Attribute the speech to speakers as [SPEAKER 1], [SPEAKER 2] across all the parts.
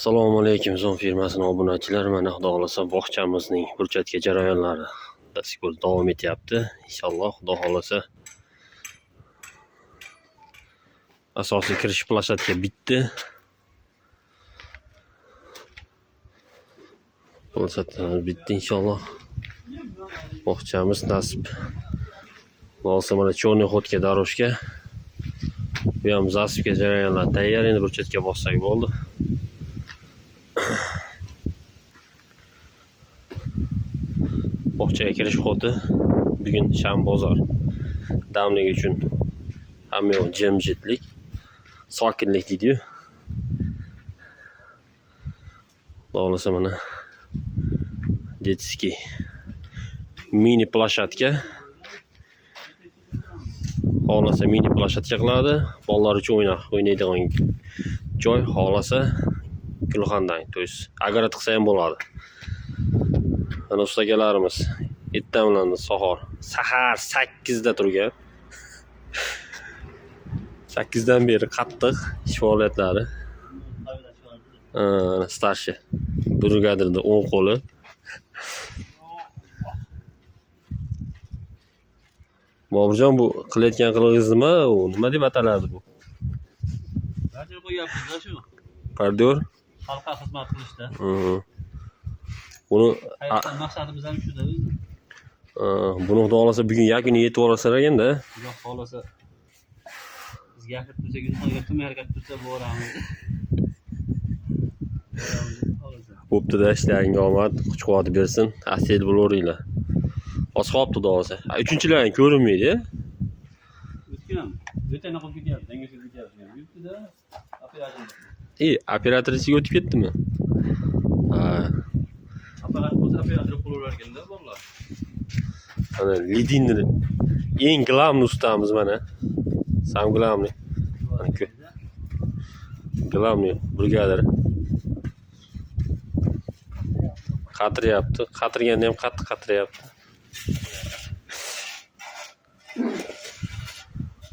[SPEAKER 1] Assalomu alaykum Zon firmasining obunachilari. Mana xudo xolasa bog'chamizning burchakka jarayonlari dastur davom etyapti. Inshaalloh xudo xolasa asosiy kirish plashadka bitdi. Plashadkamiz bitdi inshaalloh. Bog'chamiz nasib bo'lsa mana cho'rni xotga daroshga. Bu ham zasibga jarayonlar tayyor. Endi burchakka bossak bo'ldi. Bog'chaga kirish xoti bugun shanba bozor. Damlik uchun hamma yoq jimjitlik, sokinlik deydi-yu. Xolasa mana detskiy mini plashadka. Xolasa mini plashadka qiladi. Bolalar uchun o'ynaydigan joy. Xolasa gulxandang, to есть agrat qilsa ham bo'ladi. Ana ustagalarimiz ertamlandi sahar 8 da turgan. 8 dan beri qattiq ish faoliyatlari. Starshi brigadirda 10 qo'li. Boburjon, bu qilayotgan qilig'ingiz nima? Nima deb ataladi bu?
[SPEAKER 2] Barcha qo'yapmiz-da shu.
[SPEAKER 1] Pardor?
[SPEAKER 2] Xalqqa xizmat qilishda.
[SPEAKER 1] Buni
[SPEAKER 2] Hayotdan maqsadimiz ham shuda.
[SPEAKER 1] buni xudo xolasa bugun yakuniga yetib olasalar ekanda.
[SPEAKER 2] Xudo xolasa biz gapirib tursak, yuzxonga kim harakat qilsa boramiz.
[SPEAKER 1] Bo'pti-da, ishlaringga omad, kuch-quvvat bersin. Asel bo'laveringlar. Oz qolibdi xudo xolasa. Uchinchilarning ko'rinmaydi-ya.
[SPEAKER 2] O'tgan. O'tana qolib ketyapti, dengizga ketyapti. Yurtdi-da.
[SPEAKER 1] Operatorisiga o'tib ketdimi?
[SPEAKER 2] Apparat bo'lsa operator qo'laverar ekanda, bolalar.
[SPEAKER 1] Mana Lidinni eng glavni ustamiz mana. Sam glavni. Mana-ku. Glavni brigadir. Qatiryapti. Qatirganda ham qattiq qatiryapti.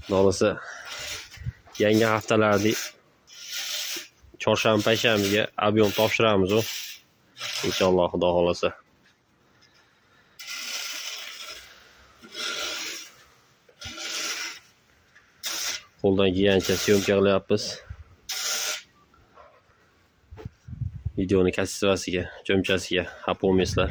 [SPEAKER 1] Xolasa yangi haftalarda chorshanba payshanbaga ob'yom topshiramiz o. Inshaalloh xudo xolasa. Qo'ldan kelgancha syomka qilyapmiz. Videoni kassivasiga, cho'mchasiga xafa bo'lmaysizlar.